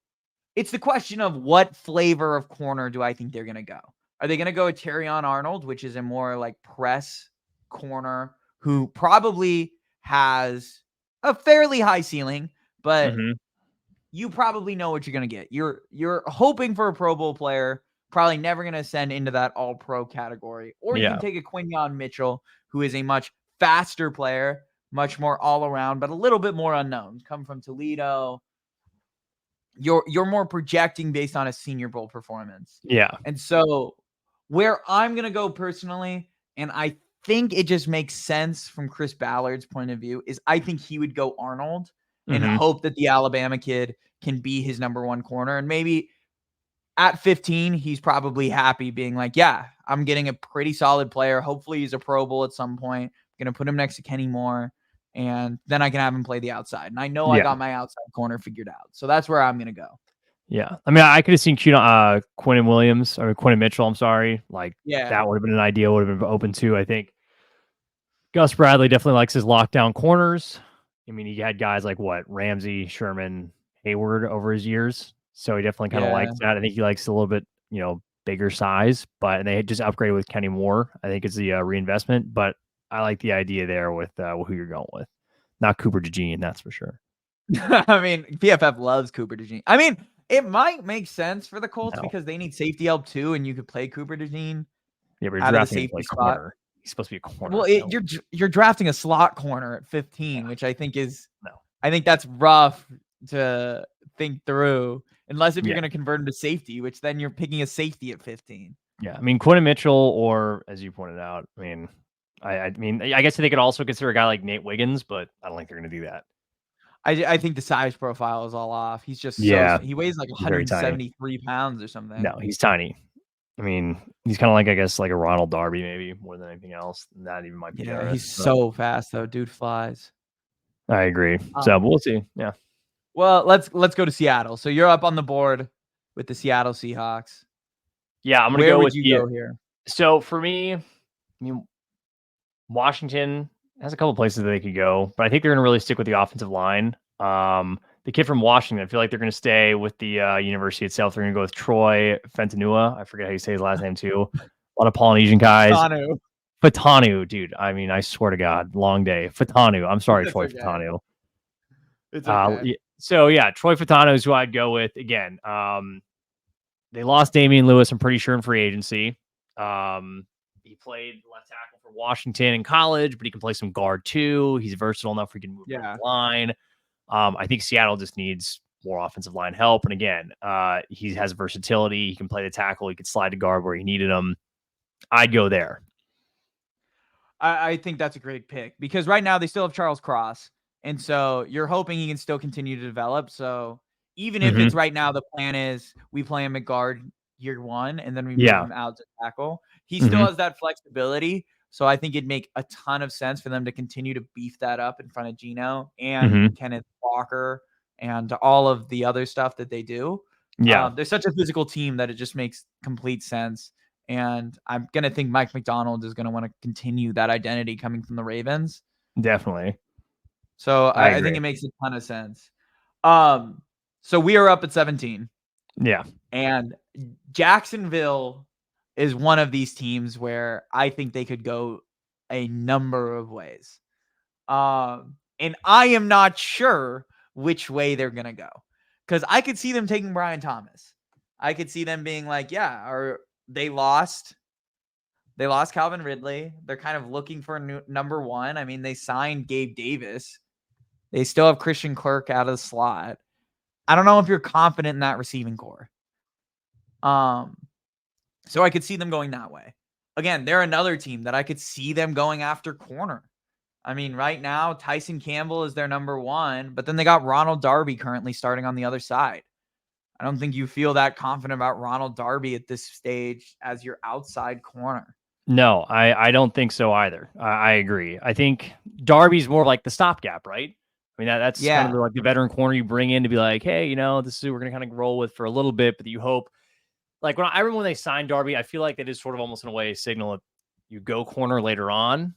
it's the question of what flavor of corner do I think they're going to go? Are they going to go with Terrion Arnold, which is a more like press corner who probably has a fairly high ceiling, but you probably know what you're going to get. You're hoping for a Pro Bowl player, probably never going to ascend into that all-pro category. Or you can take a Quinyon Mitchell, who is a much faster player, much more all-around, but a little bit more unknown. Come from Toledo. You're more projecting based on a Senior Bowl performance. Yeah. And so where I'm going to go personally, and I think it just makes sense from Chris Ballard's point of view, is I think he would go Arnold and hope that the Alabama kid can be his number one corner. And maybe at 15, he's probably happy being like, yeah, I'm getting a pretty solid player. Hopefully he's a Pro Bowl at some point. I'm going to put him next to Kenny Moore, and then I can have him play the outside. And I know I got my outside corner figured out. So that's where I'm going to go. Yeah. I mean, I could have seen Quinn Mitchell, I'm sorry. Like, that would have been an idea, would have been open to. I think Gus Bradley definitely likes his lockdown corners. I mean, he had guys like Ramsey, Sherman, Hayward over his years. So he definitely kind of likes that. I think he likes a little bit, bigger size, and they just upgraded with Kenny Moore. I think it's the reinvestment, but I like the idea there with who you're going with. Not Cooper DeJean, that's for sure. I mean, PFF loves Cooper DeJean. I mean, it might make sense for the Colts because they need safety help too, and you could play Cooper DeJean. Yeah, but you're drafting a corner. He's supposed to be a corner. Well, you're drafting a slot corner at 15, which I think is I think that's rough to think through, unless if you're going to convert him to safety, which then you're picking a safety at 15. Yeah, I mean Quinn Mitchell, or as you pointed out, I mean, I guess they could also consider a guy like Nate Wiggins, but I don't think they're going to do that. I think the size profile is all off. He's just he weighs like 173 pounds or something. No, he's tiny. I mean, he's kind of like, I guess, like a Ronald Darby, maybe more than anything else. That even might be. Yeah, he's so fast though. Dude flies. I agree. So we'll see. Yeah. Well, let's go to Seattle. So you're up on the board with the Seattle Seahawks. Yeah, I'm gonna go with would you go here? So for me, I mean, Washington has a couple places that they could go, but I think they're gonna really stick with the offensive line. The kid from Washington, I feel like they're going to stay with the university itself. They're going to go with Troy Fentanua. I forget how you say his last name too. A lot of Polynesian guys. Fatanu, dude. I mean, I swear to God, long day. Fatanu. I'm sorry, Troy Fatanu. It's okay. So yeah, Troy Fatanu is who I'd go with again. They lost Damian Lewis, I'm pretty sure, in free agency. He played left tackle for Washington in college, but he can play some guard too. He's versatile enough where he can move the line. I think Seattle just needs more offensive line help. And again, he has versatility. He can play the tackle. He could slide to guard where he needed him. I'd go there. I think that's a great pick because right now they still have Charles Cross. And so you're hoping he can still continue to develop. So even if it's right now, the plan is we play him at guard, year one, and then we move him out to tackle. He still has that flexibility. So I think it'd make a ton of sense for them to continue to beef that up in front of Geno and Kenneth Walker and all of the other stuff that they do. They're such a physical team that it just makes complete sense. And I'm going to think Mike McDonald is going to want to continue that identity coming from the Ravens. Definitely. So I think it makes a ton of sense. So we are up at 17. Yeah. And Jacksonville is one of these teams where I think they could go a number of ways. And I am not sure which way they're going to go. Because I could see them taking Brian Thomas. I could see them being like, yeah, or they lost Calvin Ridley. They're kind of looking for a number one. I mean, they signed Gabe Davis. They still have Christian Kirk out of the slot. I don't know if you're confident in that receiving core. So I could see them going that way. Again, they're another team that I could see them going after corner. I mean, right now, Tyson Campbell is their number one, but then they got Ronald Darby currently starting on the other side. I don't think you feel that confident about Ronald Darby at this stage as your outside corner. No, I don't think so either. I agree. I think Darby's more like the stopgap, right? I mean, that's kind of like the veteran corner you bring in to be like, hey, this is who we're going to kind of roll with for a little bit, but you hope. Like I remember when they signed Darby, I feel like that is sort of almost in a way a signal that you go corner later on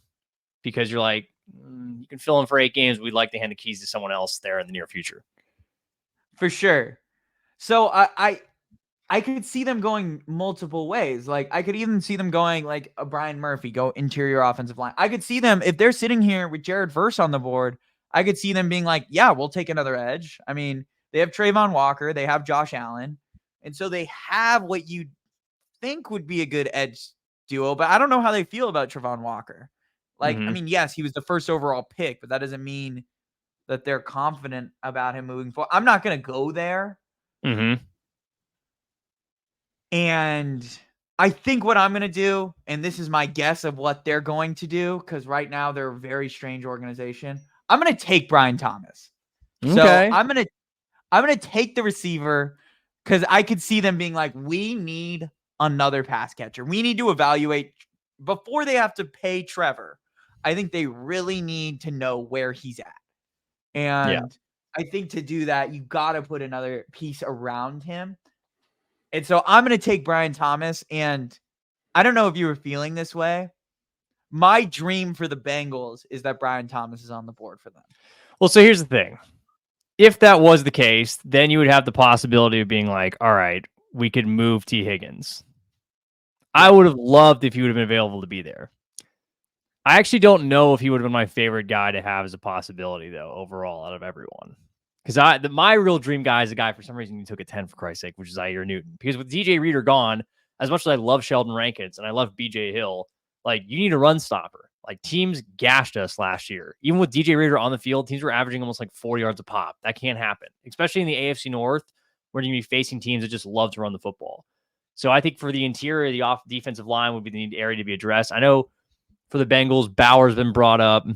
because you're like, you can fill in for 8 games. We'd like to hand the keys to someone else there in the near future. For sure. So I could see them going multiple ways. Like I could even see them going like a Brian Murphy, go interior offensive line. I could see them, if they're sitting here with Jared Verse on the board, I could see them being like, yeah, we'll take another edge. I mean, they have Trayvon Walker, they have Josh Allen. And so they have what you think would be a good edge duo, but I don't know how they feel about Trayvon Walker. Like, I mean, yes, he was the first overall pick, but that doesn't mean that they're confident about him moving forward. I'm not going to go there. And I think what I'm going to do, and this is my guess of what they're going to do, because right now they're a very strange organization. I'm going to take Brian Thomas. Okay. So I'm going to take the receiver because I could see them being like, we need another pass catcher. We need to evaluate before they have to pay Trevor. I think they really need to know where he's at. And I think to do that, you got to put another piece around him. And so I'm going to take Brian Thomas. And I don't know if you were feeling this way. My dream for the Bengals is that Brian Thomas is on the board for them. Well, so here's the thing. If that was the case, then you would have the possibility of being like, all right, we could move T. Higgins. I would have loved if he would have been available to be there. I actually don't know if he would have been my favorite guy to have as a possibility, though, overall, out of everyone. Because my real dream guy is a guy, for some reason, he took a 10, for Christ's sake, which is Zaire Newton. Because with DJ Reader gone, as much as I love Sheldon Rankins and I love BJ Hill, like, you need a run stopper. Like, teams gashed us last year. Even with DJ Reader on the field, teams were averaging almost like 40 yards a pop. That can't happen, especially in the AFC North, where you're going to be facing teams that just love to run the football. So I think for the interior, the defensive line would be the area to be addressed. I know for the Bengals, Bauer's been brought up.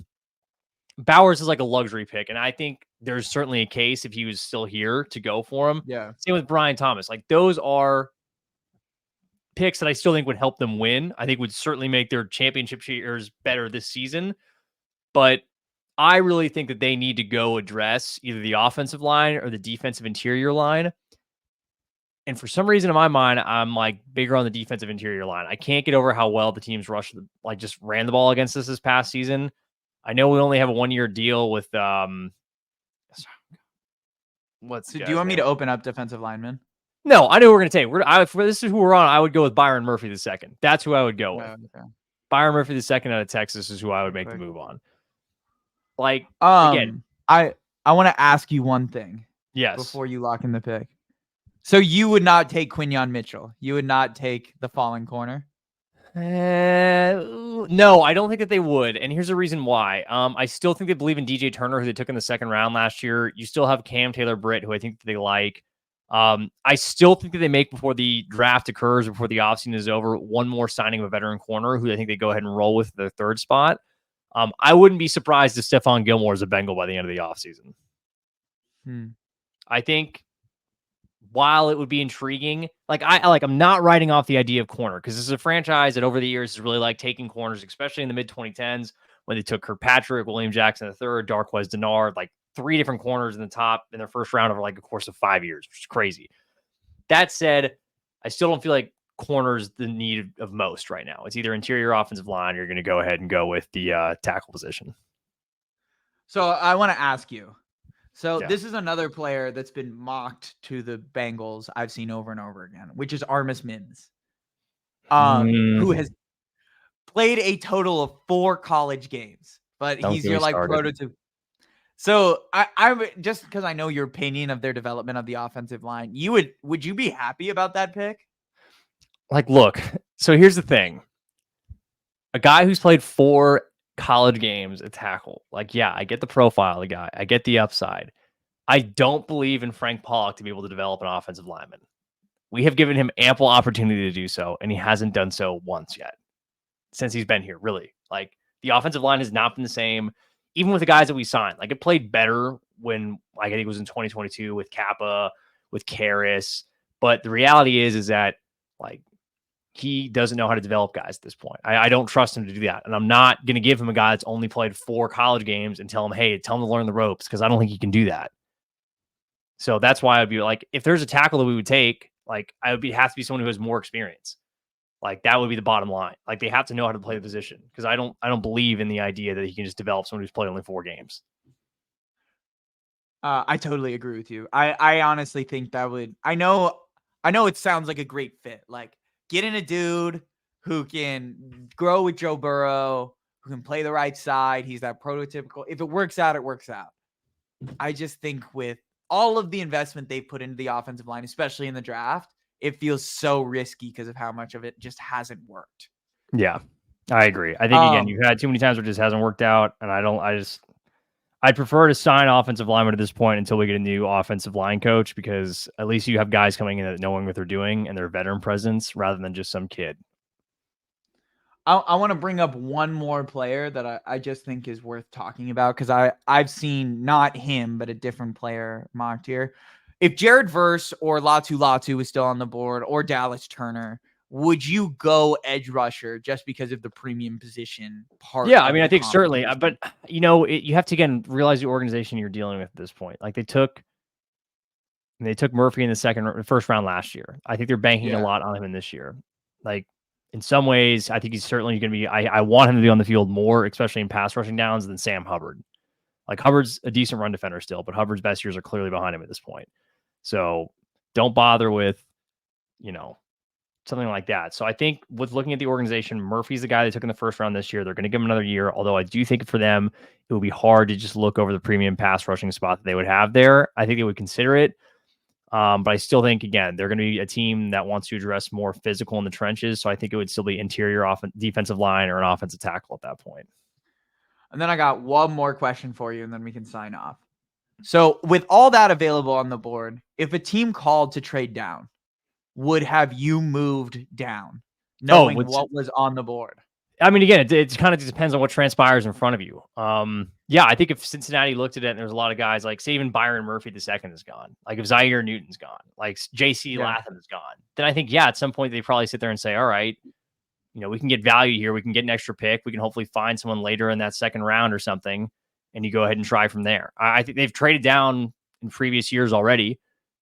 Bowers is like a luxury pick, and I think there's certainly a case if he was still here to go for him. Yeah. Same with Brian Thomas. Like, those are picks that I still think would help them win. I think would certainly make their championship years better this season. But I really think that they need to go address either the offensive line or the defensive interior line. And for some reason in my mind, I'm like bigger on the defensive interior line. I can't get over how well the teams just ran the ball against us this past season. I know we only have a 1-year deal with do you want me to open up defensive linemen? No, I know we're going to take. If this is who we're on, I would go with Byron Murphy II. That's who I would go with. Okay. Byron Murphy II out of Texas is who I would make the move on. Like, again, I want to ask you one thing. Yes. Before you lock in the pick. So you would not take Quinyon Mitchell. You would not take the fallen corner. No, I don't think that they would. And here's the reason why. I still think they believe in DJ Turner, who they took in the second round last year. You still have Cam Taylor-Britt, who I think that they like. I still think that they make, before the draft occurs, before the offseason is over, one more signing of a veteran corner who I think they go ahead and roll with their third spot. I wouldn't be surprised if Stephon Gilmore is a Bengal by the end of the offseason. I think while it would be intriguing, I'm not writing off the idea of corner because this is a franchise that over the years has really liked taking corners, especially in the mid 2010s when they took Kirkpatrick, William Jackson III, Darqueze Dennard, like 3 different corners in the top in their first round over like a course of 5 years, which is crazy. That said, I still don't feel like corner's the need of most right now. It's either interior offensive line or you're going to go ahead and go with the tackle position. So I want to ask you. So this is another player that's been mocked to the Bengals I've seen over and over again, which is Armis Mims, who has played a total of 4 college games, but he's your like prototype. So I just because I know your opinion of their development of the offensive line, would you be happy about that pick? Like, look, so here's the thing. A guy who's played 4 college games at tackle, like, yeah, I get the profile of the guy. I get the upside. I don't believe in Frank Pollock to be able to develop an offensive lineman. We have given him ample opportunity to do so, and he hasn't done so once yet since he's been here, really. Like, the offensive line has not been the same, even with the guys that we signed. Like, it played better when, like, I think it was in 2022 with Kappa, with Karras. But the reality is that, like, he doesn't know how to develop guys at this point. I don't trust him to do that. And I'm not going to give him a guy that's only played 4 college games and tell him to learn the ropes because I don't think he can do that. So that's why I'd be like, if there's a tackle that we would take, like, have to be someone who has more experience. Like, that would be the bottom line. Like, they have to know how to play the position because I don't believe in the idea that he can just develop someone who's played only 4 games. I totally agree with you. I honestly think that would. I know it sounds like a great fit. Like, get in a dude who can grow with Joe Burrow, who can play the right side. He's that prototypical. If it works out, it works out. I just think with all of the investment they put into the offensive line, especially in the draft, it feels so risky because of how much of it just hasn't worked. Yeah, I agree. I think, again, you've had too many times where it just hasn't worked out. And I'd prefer to sign offensive lineman at this point until we get a new offensive line coach, because at least you have guys coming in that knowing what they're doing and their veteran presence rather than just some kid. I want to bring up one more player that I just think is worth talking about because I've seen not him, but a different player mocked here. If Jared Verse or Latu is still on the board or Dallas Turner, would you go edge rusher just because of the premium position part? Yeah, I mean, I think certainly, but you have to, again, realize the organization you're dealing with at this point. Like, they took Murphy in the first round last year. I think they're banking a lot on him in this year. Like, in some ways, I think he's certainly going to be. I want him to be on the field more, especially in pass rushing downs, than Sam Hubbard. Like, Hubbard's a decent run defender still, but Hubbard's best years are clearly behind him at this point. So don't bother with, something like that. So I think with looking at the organization, Murphy's the guy they took in the first round this year. They're going to give him another year, although I do think for them, it would be hard to just look over the premium pass rushing spot that they would have there. I think they would consider it. But I still think, again, they're going to be a team that wants to address more physical in the trenches. So I think it would still be interior defensive line or an offensive tackle at that point. And then I got one more question for you, and then we can sign off. So with all that available on the board, if a team called to trade down, would have you moved down knowing what was on the board? I mean, again, it kind of depends on what transpires in front of you. Yeah, I think if Cincinnati looked at it and there's a lot of guys, like, say, even Byron Murphy II is gone, like if Zaire Newton's gone, like J.C. Latham is gone, then I think, at some point they probably sit there and say, all right, we can get value here. We can get an extra pick. We can hopefully find someone later in that second round or something, and you go ahead and try from there. I think they've traded down in previous years already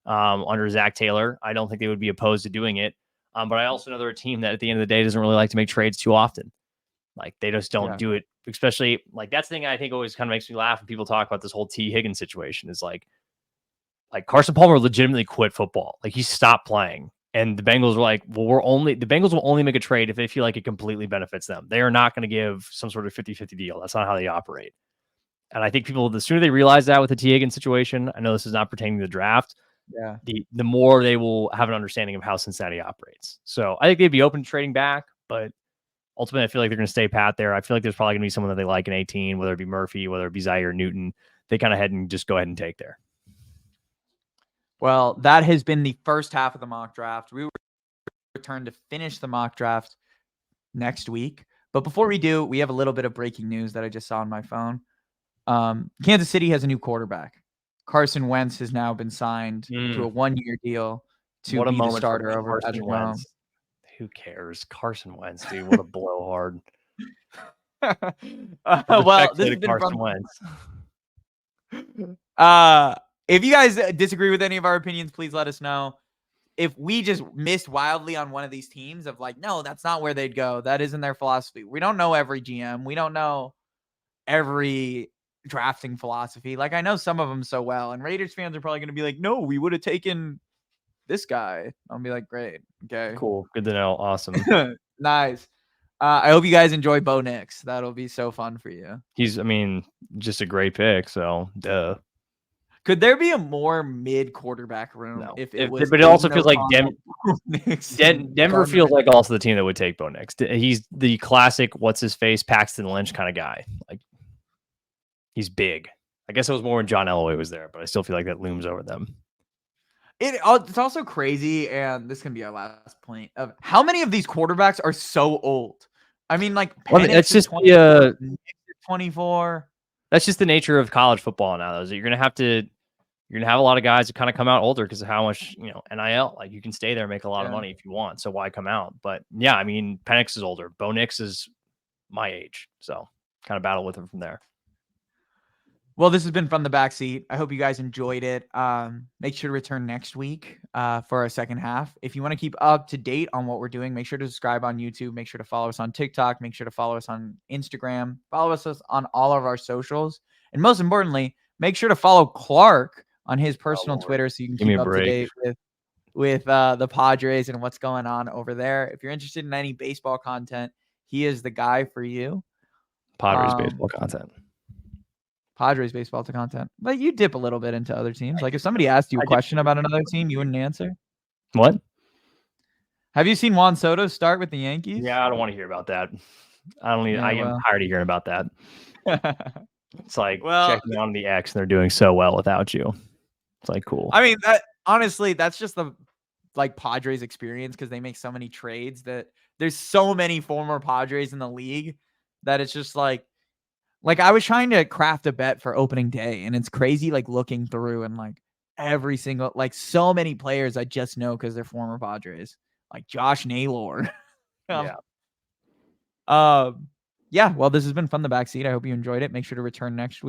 under Zach Taylor. I don't think they would be opposed to doing it. But I also know they're a team that at the end of the day doesn't really like to make trades too often. Like, they just don't do it, especially, like, that's the thing I think always kind of makes me laugh when people talk about this whole T. Higgins situation is like Carson Palmer legitimately quit football. Like, he stopped playing. And the Bengals were like, well, the Bengals will only make a trade if they feel like it completely benefits them. They are not going to give some sort of 50-50 deal. That's not how they operate. And I think people, the sooner they realize that with the T. Higgins situation, I know this is not pertaining to the draft, the more they will have an understanding of how Cincinnati operates. So I think they'd be open to trading back, but ultimately, I feel like they're going to stay pat there. I feel like there's probably going to be someone that they like in 18, whether it be Murphy, whether it be Zaire Newton. They kind of head and just go ahead and take there. Well, that has been the first half of the mock draft. We will return to finish the mock draft next week. But before we do, we have a little bit of breaking news that I just saw on my phone. Kansas City has a new quarterback. Carson Wentz has now been signed to a 1-year deal to What a be the moment for starter over Carson Patrick Wentz. Mahomes. Who cares? Carson Wentz, dude. What a blowhard. Well, this has been Carson from Wentz. If you guys disagree with any of our opinions, please let us know. If we just missed wildly on one of these teams of like, no, that's not where they'd go. That isn't their philosophy. We don't know every GM. We don't know every drafting philosophy. Like, I know some of them so well, and Raiders fans are probably going to be like, no, we would have taken this guy. I'll be like, great. Okay. Cool. Good to know. Awesome. Nice. I hope you guys enjoy Bo Nix. That'll be so fun for you. He's, just a great pick. So, duh. Could there be a more mid quarterback room No. if it was? But it also feels like Denver feels like also the team that would take Bo Nix. He's the classic what's his face Paxton Lynch kind of guy. Like, he's big. I guess it was more when John Elway was there, but I still feel like that looms over them. It's also crazy, and this can be our last point of how many of these quarterbacks are so old. I mean, like, it's just 24. That's just the nature of college football now. Though, you're gonna have a lot of guys that kind of come out older because of how much NIL. Like, you can stay there and make a lot of money if you want. So why come out? But yeah, I mean, Penix is older. Bo Nix is my age, so kind of battle with him from there. Well, this has been From the Backseat. I hope you guys enjoyed it. Make sure to return next week for our second half. If you want to keep up to date on what we're doing, make sure to subscribe on YouTube. Make sure to follow us on TikTok. Make sure to follow us on Instagram. Follow us on all of our socials. And most importantly, make sure to follow Clark on his personal Twitter so you can keep up to date with the Padres and what's going on over there. If you're interested in any baseball content, he is the guy for you. Padres baseball content. Padres baseball to content, but you dip a little bit into other teams. Like, if somebody asked you a question about another team, you wouldn't answer. What? Have you seen Juan Soto start with the Yankees? Yeah, I don't want to hear about that. I don't need. I am tired of hearing about that. It's like checking on the X, and they're doing so well without you. It's like, cool. I mean, honestly, that's just the Padres experience because they make so many trades that there's so many former Padres in the league that it's just like I was trying to craft a bet for opening day, and it's crazy, like, looking through and like every single, like, so many players I just know because they're former Padres, like Josh Naylor. Yeah. Well, this has been From the Backseat. I hope you enjoyed it. Make sure to return next week.